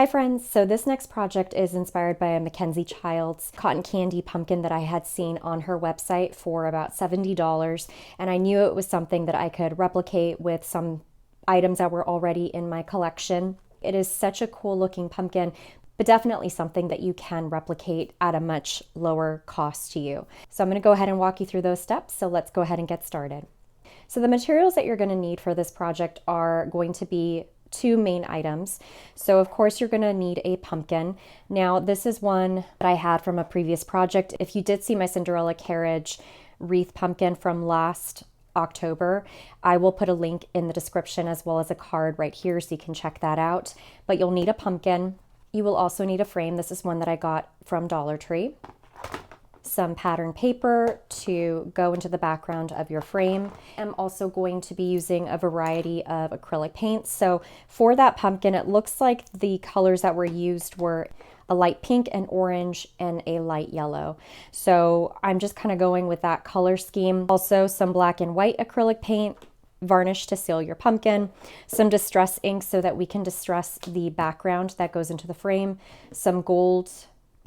Hi friends, so this next project is inspired by a MacKenzie-Childs cotton candy pumpkin that I had seen on her website for about $70, and I knew it was something that I could replicate with some items that were already in my collection. It is such a cool looking pumpkin, but definitely something that you can replicate at a much lower cost to you. So I'm going to go ahead and walk you through those steps, so let's go ahead and get started. So the materials that you're going to need for this project are going to be two main items. So of course you're going to need a pumpkin. Now this is one that I had from a previous project. If you did see my Cinderella carriage wreath pumpkin from last October, I will put a link in the description as well as a card right here so you can check that out. But you'll need a pumpkin. You will also need a frame. This is one that I got from Dollar Tree. Some pattern paper to go into the background of your frame. I'm also going to be using a variety of acrylic paints. So for that pumpkin, it looks like the colors that were used were a light pink, an orange, and a light yellow. So I'm just kind of going with that color scheme. Also some black and white acrylic paint, varnish to seal your pumpkin, some distress ink so that we can distress the background that goes into the frame, some gold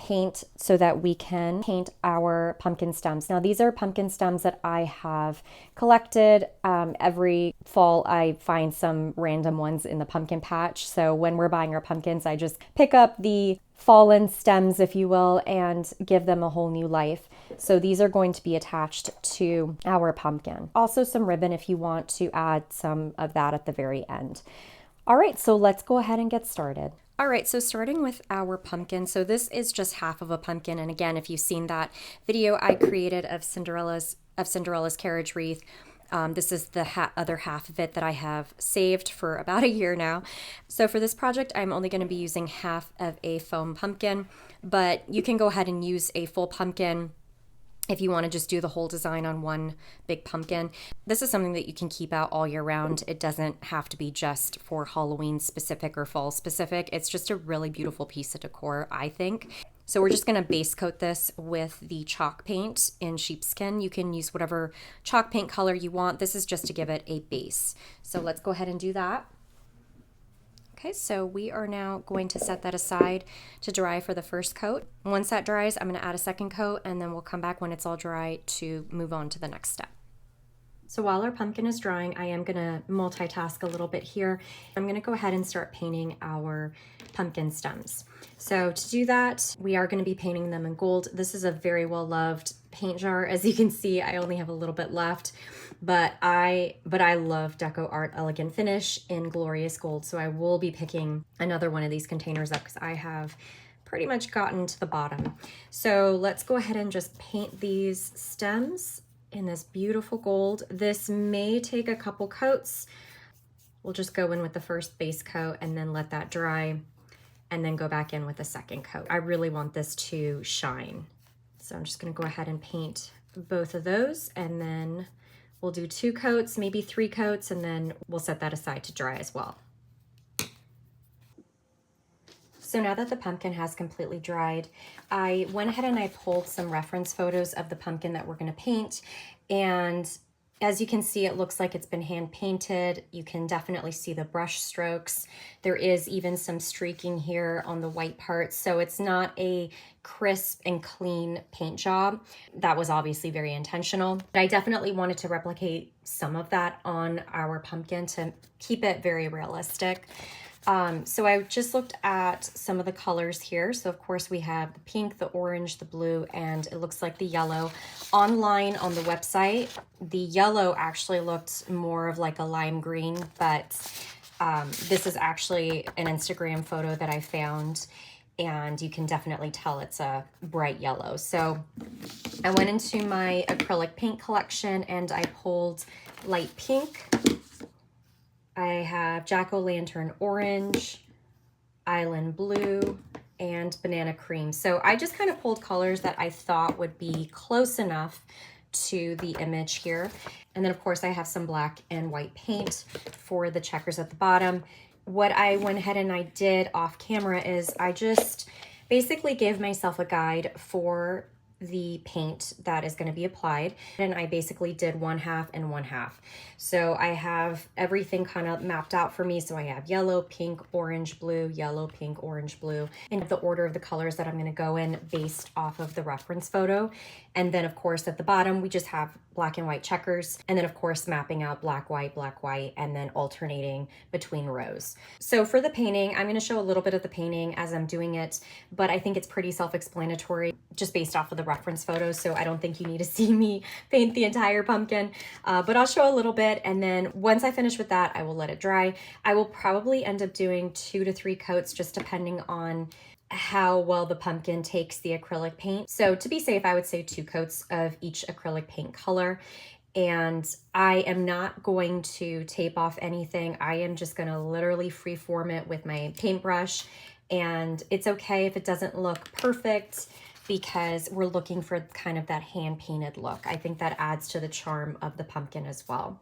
paint so that we can paint our pumpkin stems. Now these are pumpkin stems that I have collected. Every fall I find some random ones in the pumpkin patch. So when we're buying our pumpkins, I just pick up the fallen stems, if you will, and give them a whole new life. So these are going to be attached to our pumpkin. Also some ribbon if you want to add some of that at the very end. All right, so let's go ahead and get started. All right, so starting with our pumpkin. So this is just half of a pumpkin. And again, if you've seen that video I created of Cinderella's carriage wreath, this is the other half of it that I have saved for about a year now. So for this project, I'm only going to be using half of a foam pumpkin, but you can go ahead and use a full pumpkin if you want to just do the whole design on one big pumpkin. This is something that you can keep out all year round. It doesn't have to be just for Halloween specific or fall specific. It's just a really beautiful piece of decor, I think. So we're just going to base coat this with the chalk paint in sheepskin. You can use whatever chalk paint color you want. This is just to give it a base. So let's go ahead and do that. Okay, so we are now going to set that aside to dry for the first coat. Once that dries, I'm going to add a second coat, and then we'll come back when it's all dry to move on to the next step. So while our pumpkin is drying, I am going to multitask a little bit here. I'm going to go ahead and start painting our pumpkin stems. So to do that, we are going to be painting them in gold. This is a very well loved paint jar. As you can see, I only have a little bit left, but I love Deco Art Elegant Finish in Glorious Gold. So I will be picking another one of these containers up because I have pretty much gotten to the bottom. So let's go ahead and just paint these stems in this beautiful gold. This may take a couple coats. We'll just go in with the first base coat and then let that dry and then go back in with the second coat. I really want this to shine. So I'm just gonna go ahead and paint both of those, and then we'll do 2 coats, maybe 3 coats, and then we'll set that aside to dry as well. So now that the pumpkin has completely dried, I went ahead and I pulled some reference photos of the pumpkin that we're going to paint. And as you can see, it looks like it's been hand painted. You can definitely see the brush strokes. There is even some streaking here on the white parts. So it's not a crisp and clean paint job. That was obviously very intentional. But I definitely wanted to replicate some of that on our pumpkin to keep it very realistic. So I just looked at some of the colors here. So of course we have the pink, the orange, the blue, and it looks like the yellow. Online on the website, the yellow actually looked more of like a lime green, but this is actually an Instagram photo that I found, and you can definitely tell it's a bright yellow. So I went into my acrylic paint collection and I pulled light pink. I have jack-o'-lantern orange, island blue, and banana cream. So I just kind of pulled colors that I thought would be close enough to the image here. And then of course I have some black and white paint for the checkers at the bottom. What I went ahead and I did off camera is I just basically gave myself a guide for the paint that is going to be applied, and I basically did 1/2 and 1/2. So I have everything kind of mapped out for me. So I have yellow, pink, orange, blue, yellow, pink, orange, blue, and the order of the colors that I'm going to go in based off of the reference photo. And then of course at the bottom we just have black and white checkers, and then of course mapping out black, white, and then alternating between rows. So for the painting, I'm going to show a little bit of the painting as I'm doing it, but I think it's pretty self-explanatory just based off of the reference photos, so I don't think you need to see me paint the entire pumpkin, but I'll show a little bit, and then once I finish with that, I will let it dry. I will probably end up doing 2 to 3 coats, just depending on how well the pumpkin takes the acrylic paint. So to be safe, I would say 2 coats of each acrylic paint color. And I am not going to tape off anything. I am just going to literally freeform it with my paintbrush. And it's okay if it doesn't look perfect, because we're looking for kind of that hand painted look. I think that adds to the charm of the pumpkin as well.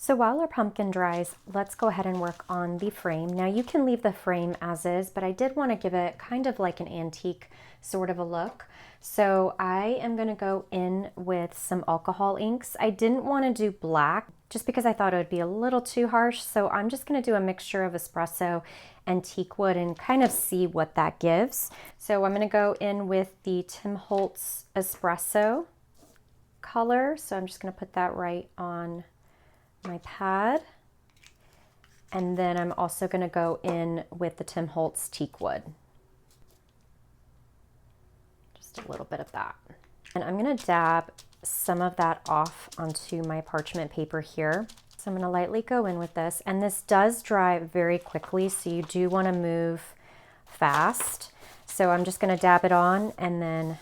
So while our pumpkin dries, let's go ahead and work on the frame. Now you can leave the frame as is, but I did want to give it kind of like an antique sort of a look. So I am going to go in with some alcohol inks. I didn't want to do black just because I thought it would be a little too harsh. So I'm just going to do a mixture of espresso and teak wood and kind of see what that gives. So I'm going to go in with the Tim Holtz espresso color. So I'm just going to put that right on my pad, and then I'm also going to go in with the Tim Holtz teak wood, just a little bit of that, and I'm going to dab some of that off onto my parchment paper here. So I'm going to lightly go in with this, and this does dry very quickly, so you do want to move fast. So I'm just going to dab it on and then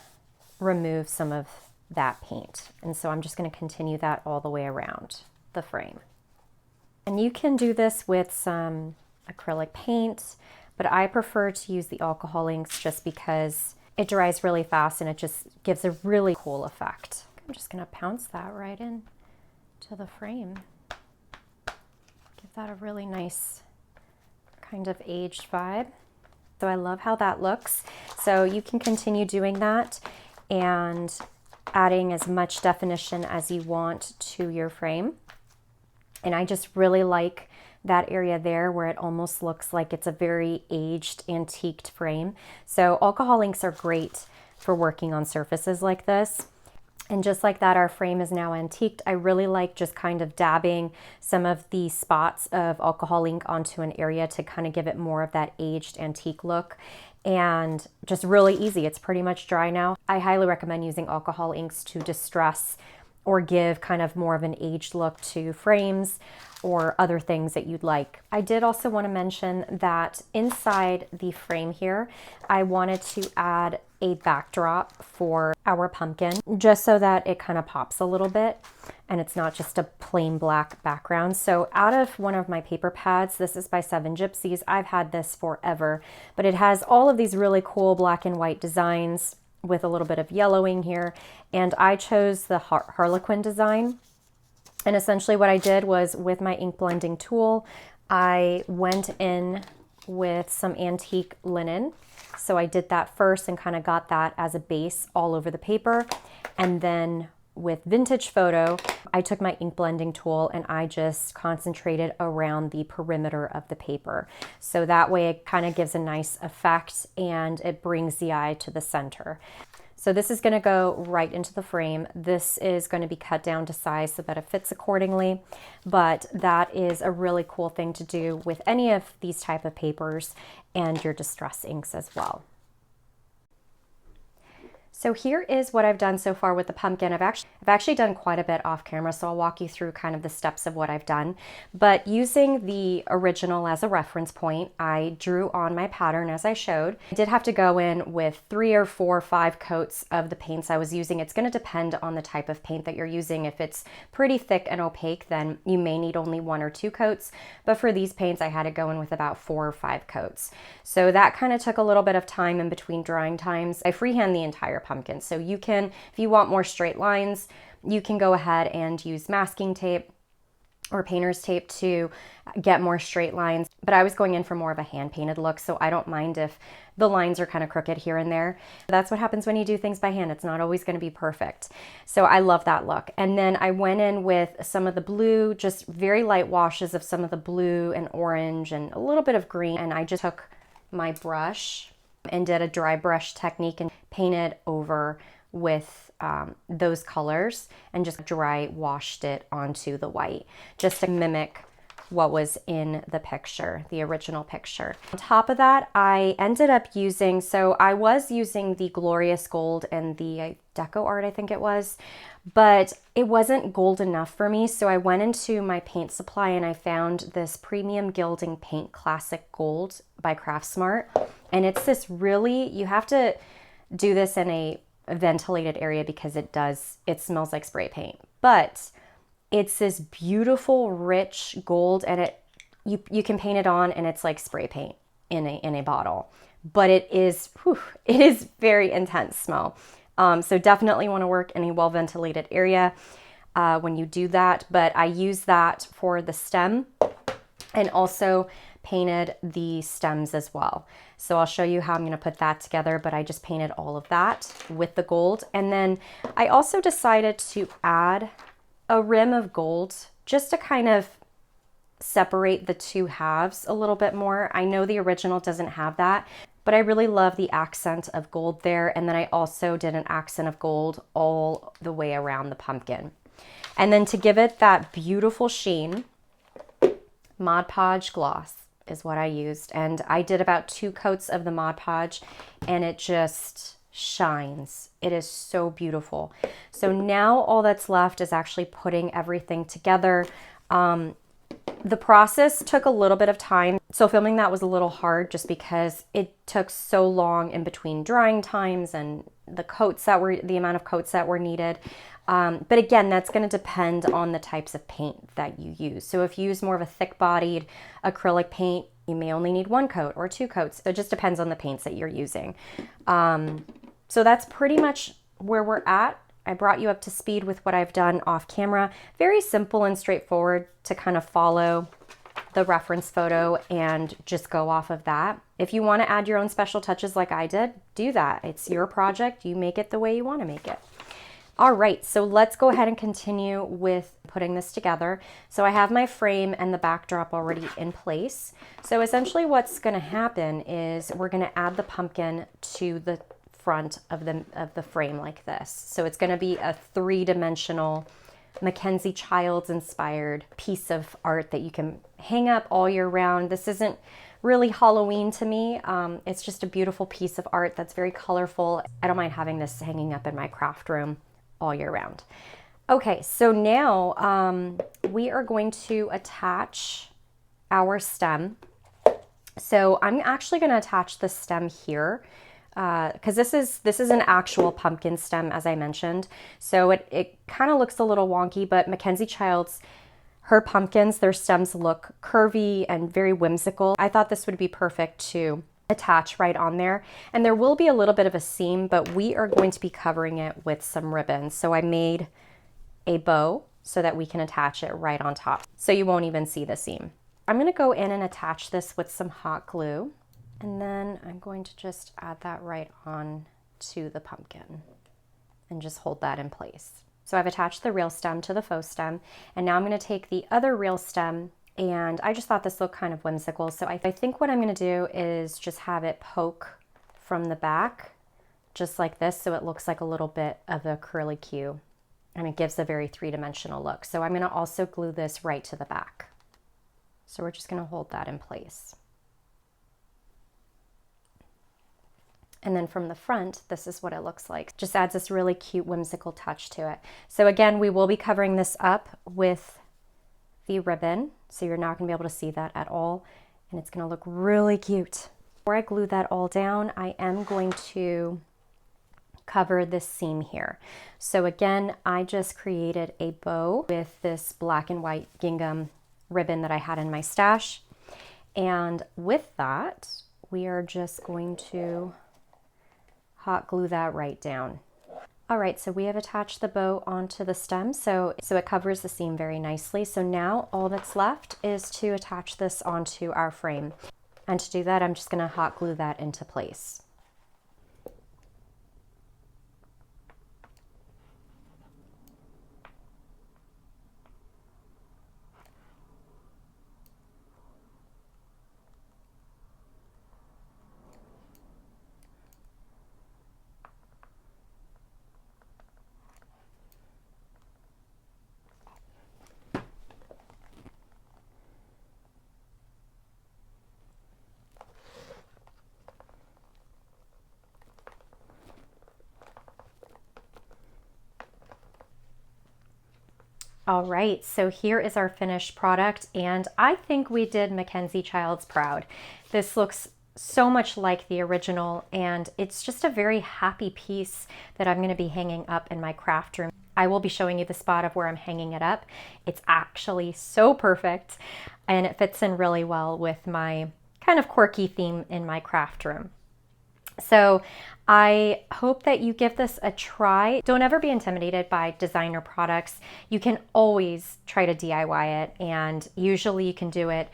remove some of that paint, and so I'm just going to continue that all the way around the frame. And you can do this with some acrylic paint, but I prefer to use the alcohol inks just because it dries really fast and it just gives a really cool effect. I'm just going to pounce that right in to the frame. Give that a really nice kind of aged vibe. So I love how that looks. So you can continue doing that and adding as much definition as you want to your frame. And I just really like that area there where it almost looks like it's a very aged, antiqued frame. So alcohol inks are great for working on surfaces like this. And just like that, our frame is now antiqued. I really like just kind of dabbing some of the spots of alcohol ink onto an area to kind of give it more of that aged, antique look. And just really easy. It's pretty much dry now. I highly recommend using alcohol inks to distress or give kind of more of an aged look to frames or other things that you'd like. I did also want to mention that inside the frame here, I wanted to add a backdrop for our pumpkin, just so that it kind of pops a little bit and it's not just a plain black background. So out of one of my paper pads, this is by Seven Gypsies. I've had this forever, but it has all of these really cool black and white designs with a little bit of yellowing here. And I chose the Harlequin design. And essentially what I did was, with my ink blending tool, I went in with some antique linen. So I did that first and kind of got that as a base all over the paper. And then with Vintage Photo, I took my ink blending tool and I just concentrated around the perimeter of the paper. So that way it kind of gives a nice effect and it brings the eye to the center. So this is going to go right into the frame. This is going to be cut down to size so that it fits accordingly, but that is a really cool thing to do with any of these type of papers and your distress inks as well. So here is what I've done so far with the pumpkin. I've actually done quite a bit off camera, so I'll walk you through kind of the steps of what I've done. But using the original as a reference point, I drew on my pattern as I showed. I did have to go in with 3 or 4 or 5 coats of the paints I was using. It's going to depend on the type of paint that you're using. If it's pretty thick and opaque, then you may need only 1 or 2 coats. But for these paints, I had to go in with about 4 or 5 coats. So that kind of took a little bit of time in between drying times. I freehand the entire pumpkin. So you can, if you want more straight lines, you can go ahead and use masking tape or painter's tape to get more straight lines. But I was going in for more of a hand painted look, so I don't mind if the lines are kind of crooked here and there. That's what happens when you do things by hand. It's not always going to be perfect. So I love that look. And then I went in with some of the blue, just very light washes of some of the blue and orange and a little bit of green. And I just took my brush and did a dry brush technique and painted over with those colors and just dry washed it onto the white just to mimic what was in the picture, the original picture. On top of that, I ended up using, so I was using the Glorious Gold and the Deco Art, I think it was, but it wasn't gold enough for me. So I went into my paint supply and I found this Premium Gilding Paint Classic Gold by Craftsmart. And it's this really, you have to do this in a ventilated area because it smells like spray paint. But it's this beautiful, rich gold, and you can paint it on and it's like spray paint in a bottle. But it is very intense smell. So definitely want to work in a well-ventilated area when you do that. But I use that for the stem and also painted the stems as well. So I'll show you how I'm going to put that together, but I just painted all of that with the gold. And then I also decided to add a rim of gold just to kind of separate the two halves a little bit more. I know the original doesn't have that, but I really love the accent of gold there. And then I also did an accent of gold all the way around the pumpkin. And then to give it that beautiful sheen, Mod Podge gloss is what I used. And I did about 2 coats of the Mod Podge and it just shines. It is so beautiful. So now all that's left is actually putting everything together. The process took a little bit of time. So filming that was a little hard just because it took so long in between drying times and the amount of coats that were needed. But again, that's going to depend on the types of paint that you use. So if you use more of a thick-bodied acrylic paint, you may only need 1 coat or 2 coats. So it just depends on the paints that you're using. So that's pretty much where we're at. I brought you up to speed with what I've done off camera. Very simple and straightforward to kind of follow the reference photo and just go off of that. If you want to add your own special touches like I did, do that. It's your project. You make it the way you want to make it. All right, so let's go ahead and continue with putting this together. So I have my frame and the backdrop already in place. So essentially what's going to happen is we're going to add the pumpkin to the front of the frame like this. So it's going to be a 3-dimensional MacKenzie-Childs inspired piece of art that you can hang up all year round. This isn't really Halloween to me. It's just a beautiful piece of art that's very colorful. I don't mind having this hanging up in my craft room all year round. Okay, so now we are going to attach our stem. So I'm actually going to attach the stem here because this is an actual pumpkin stem, as I mentioned. So it kind of looks a little wonky, but MacKenzie-Childs, her pumpkins, their stems look curvy and very whimsical. I thought this would be perfect to attach right on there. And there will be a little bit of a seam, but we are going to be covering it with some ribbons. So I made a bow so that we can attach it right on top. So you won't even see the seam. I'm going to go in and attach this with some hot glue. And then I'm going to just add that right on to the pumpkin and just hold that in place. So I've attached the real stem to the faux stem. And now I'm going to take the other real stem, and I just thought this looked kind of whimsical. So I think what I'm going to do is just have it poke from the back, just like this. So it looks like a little bit of a curlicue, and it gives a very 3-dimensional look. So I'm going to also glue this right to the back. So we're just going to hold that in place. And then from the front, this is what it looks like. Just adds this really cute, whimsical touch to it. So again, we will be covering this up with the ribbon, so you're not gonna be able to see that at all. And it's gonna look really cute. Before I glue that all down, I am going to cover this seam here. So again, I just created a bow with this black and white gingham ribbon that I had in my stash. And with that, we are just going to hot glue that right down. All right, so we have attached the bow onto the stem, so it covers the seam very nicely. So now all that's left is to attach this onto our frame. And to do that, I'm just gonna hot glue that into place. All right, so here is our finished product, and I think we did MacKenzie-Childs proud. This looks so much like the original, and it's just a very happy piece that I'm gonna be hanging up in my craft room. I will be showing you the spot of where I'm hanging it up. It's actually so perfect, and it fits in really well with my kind of quirky theme in my craft room. So I hope that you give this a try. Don't ever be intimidated by designer products. You can always try to DIY it, and usually you can do it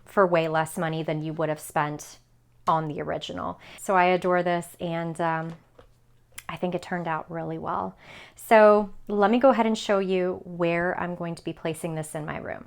for way less money than you would have spent on the original. So I adore this, and I think it turned out really well. So let me go ahead and show you where I'm going to be placing this in my room.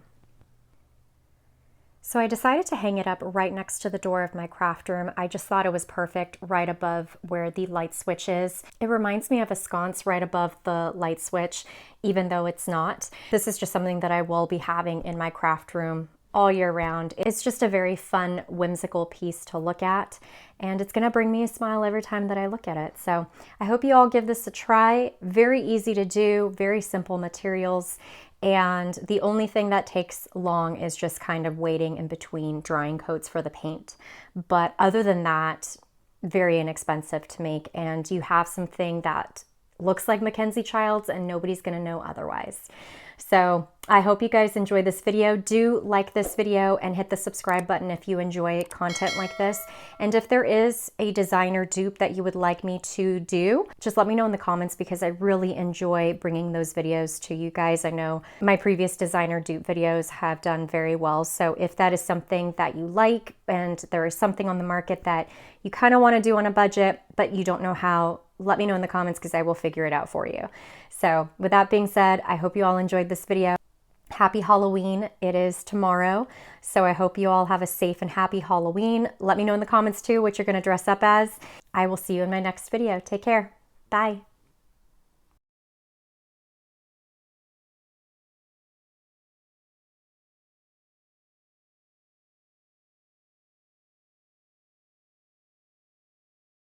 So I decided to hang it up right next to the door of my craft room. I just thought it was perfect right above where the light switch is. It reminds me of a sconce right above the light switch, even though it's not. This is just something that I will be having in my craft room all year round. It's just a very fun, whimsical piece to look at, and it's gonna bring me a smile every time that I look at it. So I hope you all give this a try. Very easy to do, very simple materials, and the only thing that takes long is just kind of waiting in between drying coats for the paint. But other than that, very inexpensive to make, and you have something that looks like MacKenzie-Childs and nobody's gonna know otherwise. So I hope you guys enjoyed this video. Do like this video and hit the subscribe button if you enjoy content like this. And if there is a designer dupe that you would like me to do, just let me know in the comments, because I really enjoy bringing those videos to you guys. I know my previous designer dupe videos have done very well. So if that is something that you like, and there is something on the market that you kind of want to do on a budget, but you don't know how, let me know in the comments, because I will figure it out for you. So with that being said, I hope you all enjoyed this video. Happy Halloween. It is tomorrow. So I hope you all have a safe and happy Halloween. Let me know in the comments too what you're going to dress up as. I will see you in my next video. Take care. Bye.